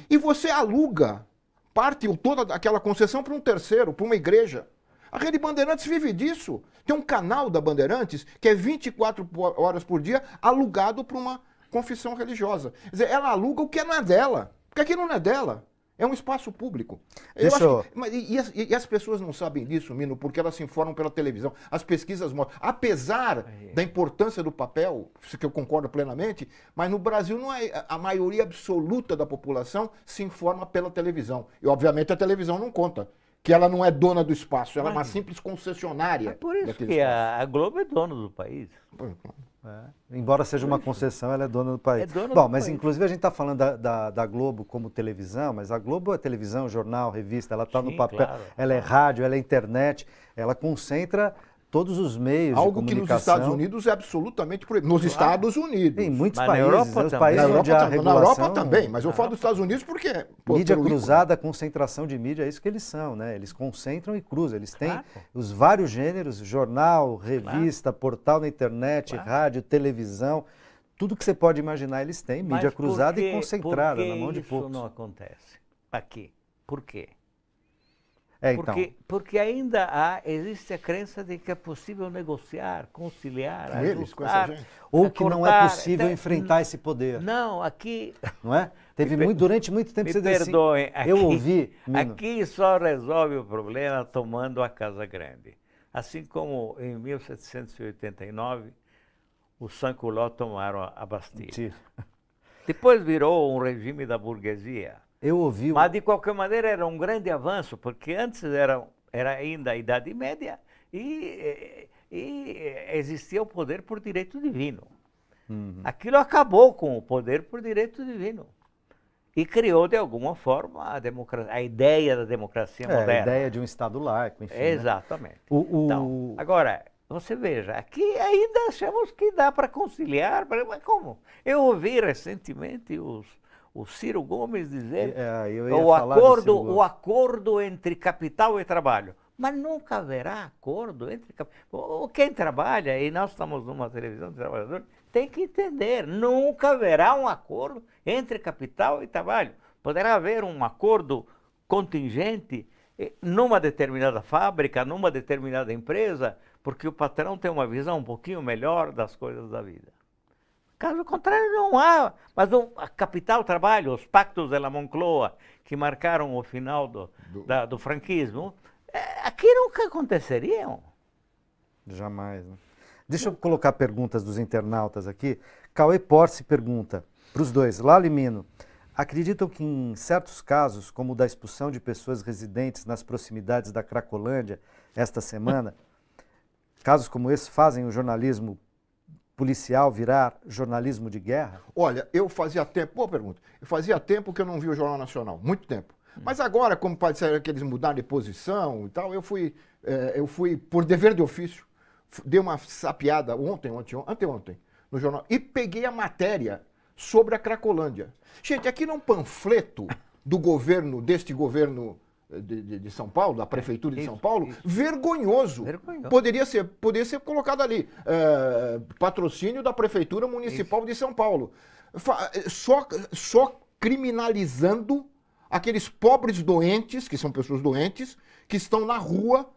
e você aluga parte ou toda daquela concessão para um terceiro, para uma igreja? A Rede Bandeirantes vive disso. Tem um canal da Bandeirantes que é 24 horas por dia alugado para uma confissão religiosa. Quer dizer, ela aluga o que não é dela, porque aquilo não é dela. É um espaço público. E as pessoas não sabem disso, Mino, porque elas se informam pela televisão. As pesquisas mostram. Apesar da importância do papel, isso que eu concordo plenamente, mas no Brasil não é, a maioria absoluta da população se informa pela televisão. E, obviamente, a televisão não conta, que ela não é dona do espaço, ela é uma simples concessionária. É por isso que a Globo é dona do país. Embora seja uma concessão, ela é dona do país. Mas inclusive a gente está falando da Globo como televisão, mas a Globo é televisão, jornal, revista, ela está no papel, claro. Ela é rádio, ela é internet, ela concentra todos os meios de comunicação. Algo que nos Estados Unidos é absolutamente proibido. Nos Estados Unidos. Em muitos mas países. Na Europa os também. países Na onde há regulação, Europa também, mas eu falo dos Estados Unidos porque... Mídia cruzada, concentração de mídia, é isso que eles são, né? Eles concentram e cruzam. Eles têm os vários gêneros, jornal, revista, portal na internet, rádio, televisão. Tudo que você pode imaginar eles têm, mídia cruzada e concentrada na mão de poucos. Isso não acontece aqui. Por quê? Então. Porque ainda existe a crença de que é possível negociar, conciliar, com eles, com essa gente. Ou que não é possível enfrentar esse poder. Não, aqui... Não é? Durante muito tempo você disse perdoem, assim, eu ouvi... Aqui só resolve o problema tomando a Casa Grande. Assim como em 1789, os sans-culottes tomaram a Bastilha. Sim. Depois virou um regime da burguesia. Eu ouvi... Mas, de qualquer maneira, era um grande avanço, porque antes era ainda a Idade Média e existia o poder por direito divino. Aquilo acabou com o poder por direito divino e criou, de alguma forma, a ideia da democracia moderna. A ideia de um Estado laico, enfim. Exatamente. Né? Então, agora, você veja, aqui ainda achamos que dá para conciliar, mas como? Eu ouvi recentemente o Ciro Gomes dizer o acordo entre capital e trabalho. Mas nunca haverá acordo entre capital. Quem trabalha, e nós estamos numa televisão de trabalhadores, tem que entender, nunca haverá um acordo entre capital e trabalho. Poderá haver um acordo contingente numa determinada fábrica, numa determinada empresa, porque o patrão tem uma visão um pouquinho melhor das coisas da vida. Caso contrário, não há. Mas a capital trabalho, os pactos de la Moncloa, que marcaram o final do franquismo, aqui nunca aconteceriam. Jamais. Né? Deixa eu colocar perguntas dos internautas aqui. Cauê Porce pergunta para os dois, Lalo e Mino, acreditam que em certos casos, como o da expulsão de pessoas residentes nas proximidades da Cracolândia esta semana, casos como esse fazem o jornalismo policial virar jornalismo de guerra? Olha, eu fazia tempo, boa pergunta, eu fazia tempo que eu não via o Jornal Nacional, muito tempo. Mas agora, como pode ser que eles mudaram de posição e tal, eu fui por dever de ofício, dei uma sapeada anteontem, no jornal, e peguei a matéria sobre a Cracolândia. Gente, aqui num panfleto do governo, deste governo de São Paulo, da Prefeitura de São Paulo, vergonhoso. Poderia ser colocado ali, patrocínio da Prefeitura Municipal de São Paulo. Só criminalizando aqueles pobres doentes, que são pessoas doentes, que estão na rua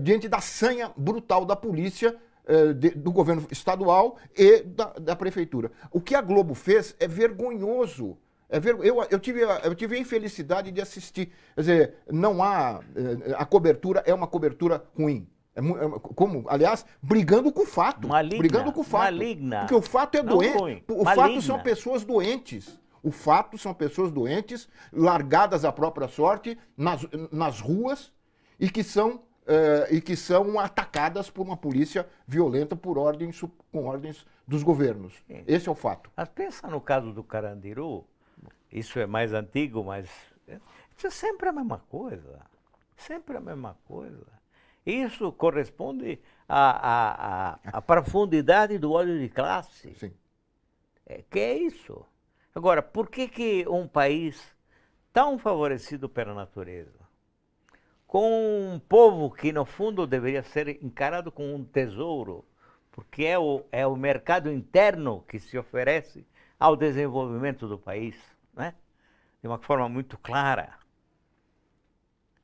diante da sanha brutal da polícia, do governo estadual e da prefeitura. O que a Globo fez é vergonhoso. Eu tive a infelicidade de assistir. Quer dizer, não há. A cobertura é uma cobertura ruim. Como, aliás, brigando com o fato. Brigando com o fato. Maligna. Porque o fato é doente. O fato são pessoas doentes. O fato são pessoas doentes, largadas à própria sorte, nas ruas, e que são atacadas por uma polícia violenta com ordens dos governos. Sim. Esse é o fato. Mas pensa no caso do Carandiru, isso é mais antigo, mas isso é sempre a mesma coisa. Sempre a mesma coisa. Isso corresponde à profundidade do ódio de classe. Sim. Que é isso? Agora, por que um país tão favorecido pela natureza, com um povo que, no fundo, deveria ser encarado como um tesouro, porque é o mercado interno que se oferece ao desenvolvimento do país, né? De uma forma muito clara.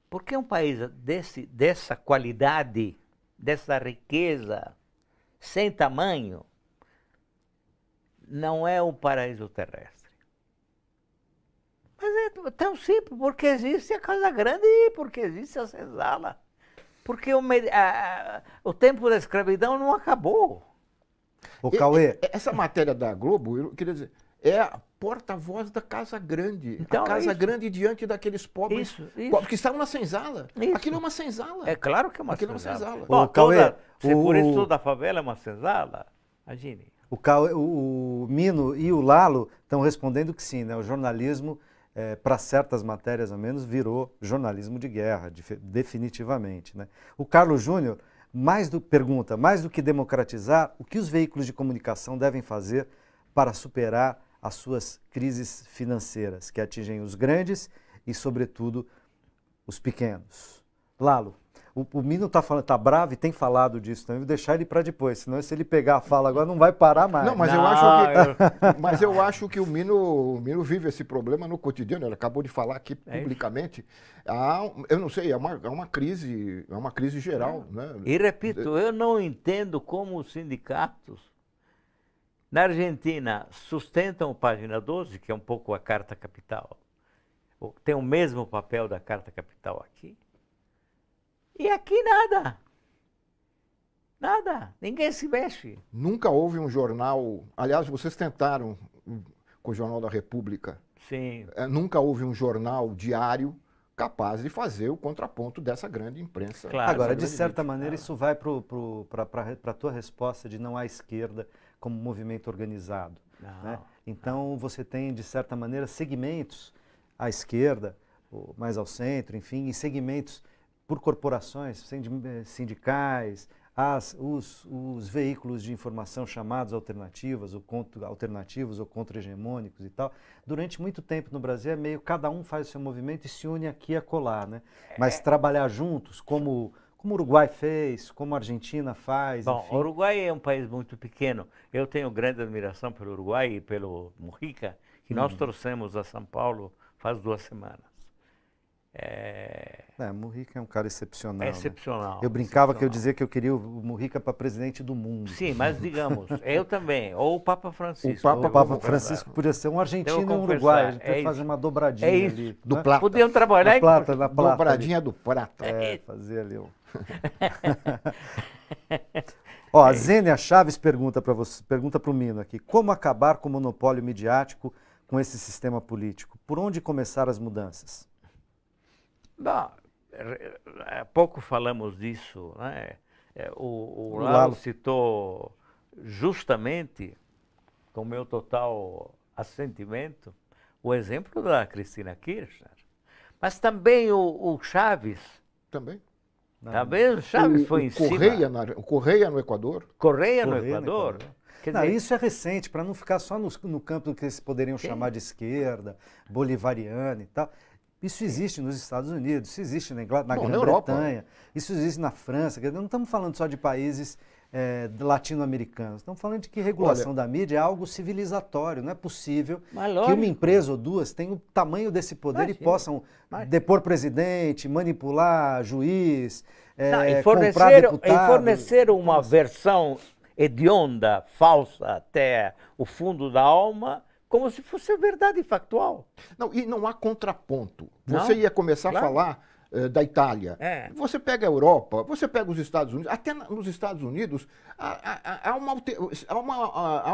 Por que um país dessa qualidade, dessa riqueza, sem tamanho, não é um paraíso terrestre? Mas é tão simples, porque existe a Casa Grande e porque existe a senzala. Porque o tempo da escravidão não acabou. Ô, Cauê. Essa matéria da Globo, eu queria dizer, é a porta-voz da Casa Grande. Então, a Casa Grande diante daqueles pobres que estavam na senzala. Aquilo é uma senzala. É claro que é uma Aquilo senzala. É uma senzala. Ô, Cauê, por isso toda a favela é uma senzala, imagine. O Mino e o Lalo estão respondendo que sim, né? O jornalismo, para certas matérias ao menos, virou jornalismo de guerra, definitivamente, né? O Carlos Júnior pergunta, mais do que democratizar, o que os veículos de comunicação devem fazer para superar as suas crises financeiras, que atingem os grandes e, sobretudo, os pequenos? Lalo, o Mino tá bravo e tem falado disso também. Vou deixar ele para depois, senão se ele pegar a fala agora não vai parar mais. Não, mas eu acho que o Mino vive esse problema no cotidiano. Ele acabou de falar aqui publicamente. Eu não sei, é uma crise geral, né? E repito, eu não entendo como os sindicatos na Argentina sustentam o Página 12, que é um pouco a Carta Capital. Tem o mesmo papel da Carta Capital aqui. E aqui nada. Nada. Ninguém se mexe. Nunca houve um jornal. Aliás, vocês tentaram com o Jornal da República. Sim. Nunca houve um jornal diário capaz de fazer o contraponto dessa grande imprensa. Claro. Agora, de certa maneira, isso vai para a tua resposta de não há esquerda como movimento organizado. Né? Então, você tem, de certa maneira, segmentos à esquerda, mais ao centro, enfim, e segmentos por corporações sindicais, os veículos de informação chamados alternativos ou contra-hegemônicos e tal. Durante muito tempo no Brasil cada um faz o seu movimento e se une aqui e acolá, né? Mas trabalhar juntos, como o Uruguai fez, como a Argentina faz. Bom, enfim. o Uruguai é um país muito pequeno. Eu tenho grande admiração pelo Uruguai e pelo Mujica, que nós trouxemos a São Paulo faz 2 semanas. Mujica é um cara excepcional. É excepcional. Né? Eu brincava que eu dizia que eu queria o Mujica para presidente do mundo. Sim, mas digamos, eu também, ou o Papa Francisco. O Papa Francisco podia ser um argentino e um uruguaio. A gente podia fazer uma dobradinha ali. Do né? Plata. Podiam trabalhar na plata. Dobradinha ali. do Prata. Fazer ali um... Ó, a Zênia Chaves pergunta para o Mino aqui, como acabar com o monopólio midiático com esse sistema político? Por onde começar as mudanças? Bom, há pouco falamos disso, né? O Lalo citou justamente, com meu total assentimento, o exemplo da Cristina Kirchner. Mas também o Chaves Também. Talvez o Chaves foi em cima. O Correia no Equador. Correia no Correia no Equador. Equador. Quer Não, dizer, isso é recente, para não ficar só no campo que eles poderiam chamar de esquerda, bolivariana e tal. Isso existe nos Estados Unidos, isso existe na Grã-Bretanha, isso existe na França. Quer dizer, não estamos falando só de países latino-americanos, estamos falando de que regulação da mídia é algo civilizatório. Não é possível que uma empresa ou duas tenham o tamanho desse poder e possam depor presidente, manipular juiz, comprar deputado. E fornecer uma versão hedionda, falsa até o fundo da alma, como se fosse verdade factual. Não, e não há contraponto. Não? Você ia começar a falar da Itália. Você pega a Europa, você pega os Estados Unidos, até nos Estados Unidos há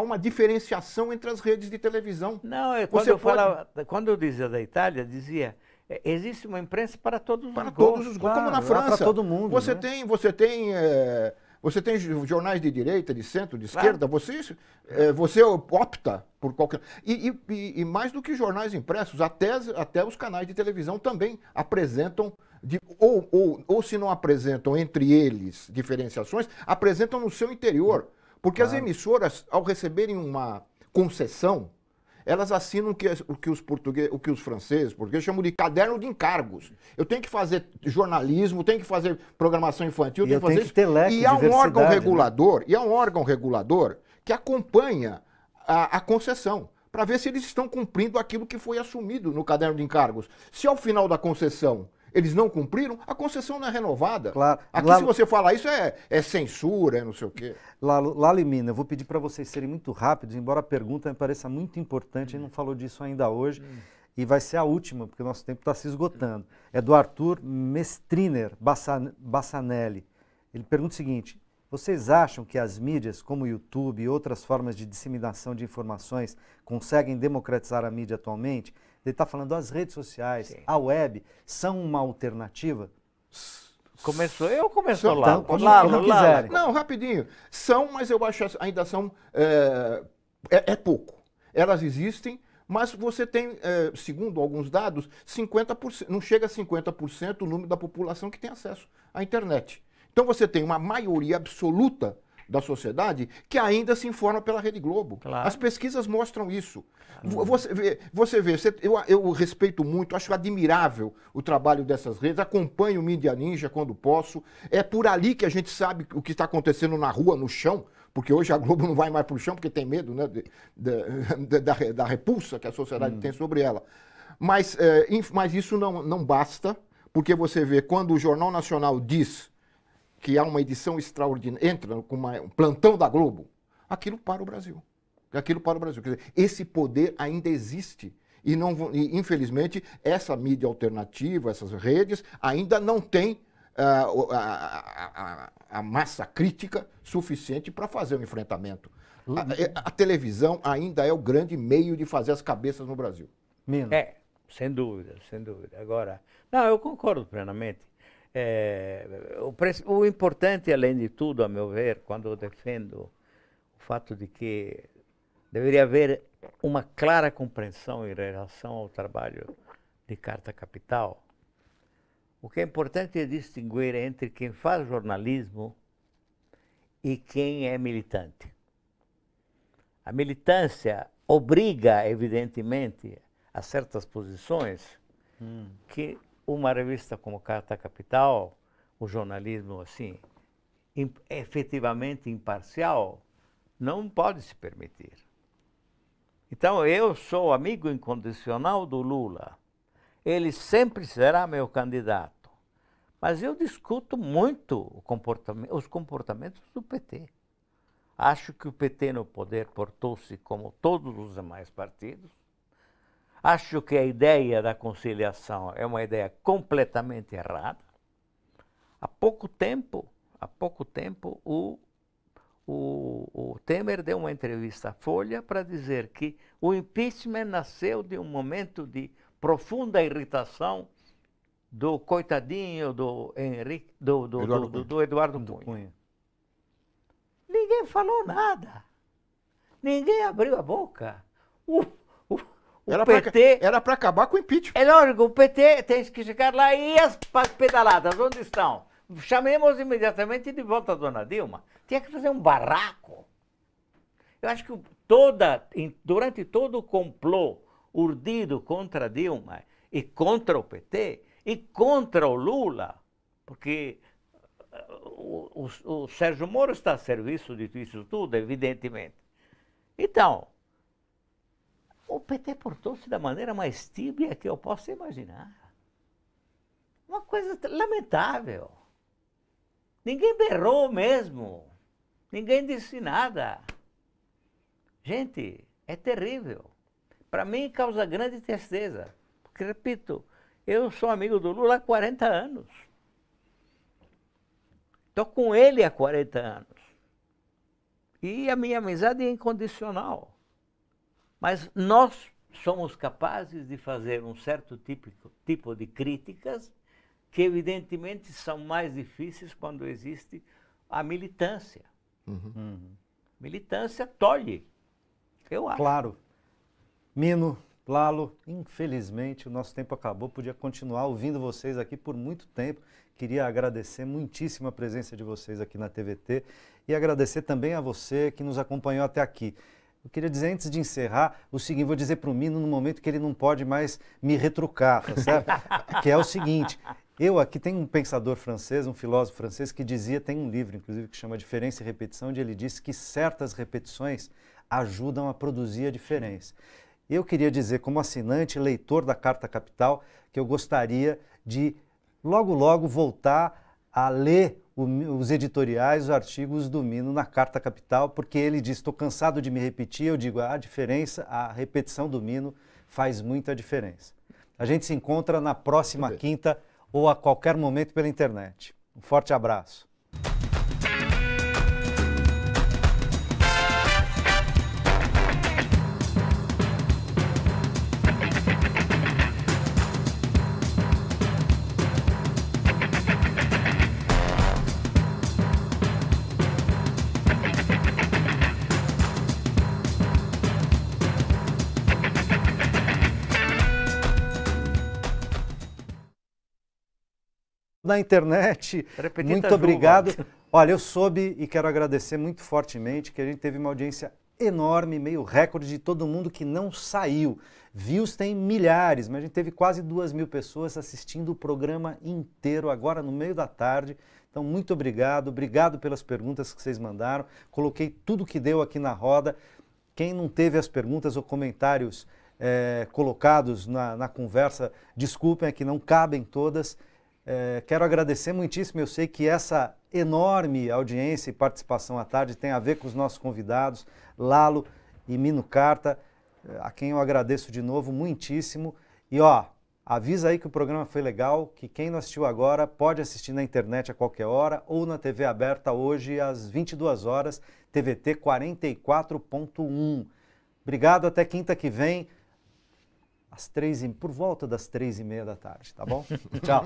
uma diferenciação entre as redes de televisão. Não, quando eu dizia da Itália, dizia, existe uma imprensa para todos os gostos. Claro, como na França. Para todo mundo. Você né? Você tem jornais de direita, de centro, de esquerda, você opta por qualquer... E mais do que jornais impressos, até os canais de televisão também apresentam, ou se não apresentam entre eles diferenciações, apresentam no seu interior. Porque as emissoras, ao receberem uma concessão, elas assinam o que os franceses, portugueses chamam de caderno de encargos. Eu tenho que fazer jornalismo, tenho que fazer programação infantil, tenho que fazer isso. E há um órgão regulador, que acompanha a concessão, para ver se eles estão cumprindo aquilo que foi assumido no caderno de encargos. Se ao final da concessão eles não cumpriram, a concessão não é renovada. Claro. Aqui, se você falar isso, é censura, é não sei o quê. Lalo e Mina, eu vou pedir para vocês serem muito rápidos, embora a pergunta me pareça muito importante, a gente não falou disso ainda hoje, e vai ser a última, porque o nosso tempo está se esgotando. É do Arthur Mestriner Bassanelli. Ele pergunta o seguinte: vocês acham que as mídias, como o YouTube e outras formas de disseminação de informações, conseguem democratizar a mídia atualmente? Ele está falando das redes sociais, a web, são uma alternativa? Começou lá. Então, como quiserem. Não, rapidinho. São, mas eu acho que ainda são... É pouco. Elas existem, mas você tem, segundo alguns dados, 50%, não chega a 50% o número da população que tem acesso à internet. Então você tem uma maioria absoluta da sociedade que ainda se informa pela Rede Globo. Claro. As pesquisas mostram isso. Eu respeito muito, acho admirável o trabalho dessas redes, acompanho o Mídia Ninja quando posso. É por ali que a gente sabe o que está acontecendo na rua, no chão, porque hoje a Globo não vai mais para o chão porque tem medo, né, da repulsa que a sociedade tem sobre ela. Mas isso não basta, porque você vê quando o Jornal Nacional diz que há uma edição extraordinária, entra com um plantão da Globo, aquilo para o Brasil. Quer dizer, esse poder ainda existe. E, infelizmente, essa mídia alternativa, essas redes, ainda não tem a massa crítica suficiente para fazer o enfrentamento. A televisão ainda é o grande meio de fazer as cabeças no Brasil. Sem dúvida, sem dúvida. Agora, não, eu concordo plenamente. O importante, além de tudo, a meu ver, quando eu defendo o fato de que deveria haver uma clara compreensão em relação ao trabalho de Carta Capital, o que é importante é distinguir entre quem faz jornalismo e quem é militante. A militância obriga, evidentemente, a certas posições que uma revista como Carta Capital, o jornalismo assim, efetivamente imparcial, não pode se permitir. Então, eu sou amigo incondicional do Lula. Ele sempre será meu candidato. Mas eu discuto muito os comportamentos do PT. Acho que o PT no poder portou-se como todos os demais partidos. Acho que a ideia da conciliação é uma ideia completamente errada. Há pouco tempo, o Temer deu uma entrevista à Folha para dizer que o impeachment nasceu de um momento de profunda irritação do coitadinho do Eduardo Cunha. Ninguém falou nada. Ninguém abriu a boca. Era para acabar com o impeachment. É lógico, o PT tem que chegar lá e as pedaladas, onde estão? chamemos imediatamente de volta a dona Dilma. Tinha que fazer um barraco. Eu acho que durante todo o complô urdido contra Dilma e contra o PT e contra o Lula, porque o Sérgio Moro está a serviço de isso tudo, evidentemente. Então, o PT portou-se da maneira mais tíbia que eu possa imaginar. Uma coisa lamentável. Ninguém berrou mesmo. Ninguém disse nada. Gente, é terrível. Para mim, causa grande tristeza. Porque, repito, eu sou amigo do Lula há 40 anos. Estou com ele há 40 anos. E a minha amizade é incondicional. Mas nós somos capazes de fazer um certo tipo de críticas que, evidentemente, são mais difíceis quando existe a militância. Militância tolhe, eu acho. Claro. Mino, Lalo, infelizmente o nosso tempo acabou. Podia continuar ouvindo vocês aqui por muito tempo. Queria agradecer muitíssimo a presença de vocês aqui na TVT e agradecer também a você que nos acompanhou até aqui. Eu queria dizer, antes de encerrar, o seguinte, vou dizer para o Mino no momento que ele não pode mais me retrucar, tá certo? Que é o seguinte, eu aqui tenho um pensador francês, um filósofo francês que dizia, tem um livro inclusive que chama Diferença e Repetição, onde ele disse que certas repetições ajudam a produzir a diferença. Eu queria dizer, como assinante, leitor da Carta Capital, que eu gostaria de logo voltar a ler os editoriais, os artigos do Mino na Carta Capital, porque ele diz, estou cansado de me repetir, eu digo, a repetição do Mino faz muita diferença. A gente se encontra na próxima quinta ou a qualquer momento pela internet. Um forte abraço. Na internet, muito obrigado. Olha, eu soube e quero agradecer muito fortemente que a gente teve uma audiência enorme, meio recorde de todo mundo que não saiu. Views tem milhares, mas a gente teve quase 2.000 pessoas assistindo o programa inteiro agora no meio da tarde. Então, muito obrigado, obrigado pelas perguntas que vocês mandaram. Coloquei tudo que deu aqui na roda. Quem não teve as perguntas ou comentários colocados na conversa, desculpem, é que não cabem todas. Quero agradecer muitíssimo, eu sei que essa enorme audiência e participação à tarde tem a ver com os nossos convidados, Lalo e Mino Carta, a quem eu agradeço de novo muitíssimo. E avisa aí que o programa foi legal, que quem não assistiu agora pode assistir na internet a qualquer hora ou na TV aberta hoje às 22 horas, TVT 44.1. Obrigado, até quinta que vem. Por volta das 3h30 da tarde, tá bom? Tchau.